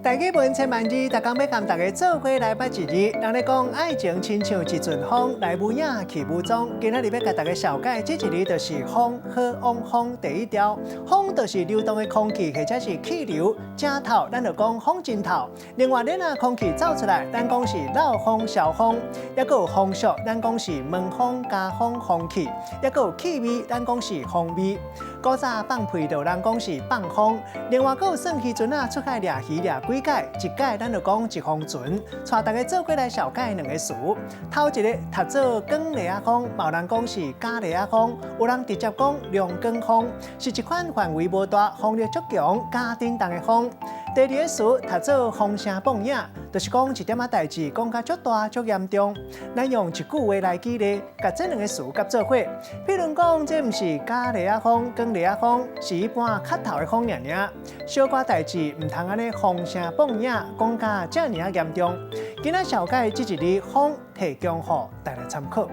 大基本千万字，大家要跟大家做伙来捌一字。人咧讲爱情亲像一阵风，来无影去无踪。今仔日要甲大家小解这一字，就是风，好往风第一条。风就是流动的空气，或者是气流。正头，咱就讲风真头。另外，咱空气走出来，咱讲是漏风、小风。也有风速，咱讲是闷风、加风、风气。也有气味，咱讲是风味。古早放屁就人讲是放风。另外，有算鱼船出海掠鱼掠几届，一届咱就讲一风船。带大家做过来小解两个词。头一个读做光雷啊风，有人讲是假雷啊风，有人直接讲亮光风，是一款范围无大、风力足强、加震动的风。第二个词读做风声蹦影，就是讲一点仔代志讲甲足大、足严重。咱用一句话来举例，甲这两个词夹做伙。比如讲，这毋是假雷啊风、光雷啊风，是一般磕头的风尔尔。小可代志毋通安尼风声蹦影，讲甲遮尔严重。今仔小解这一字风提供予大家参考。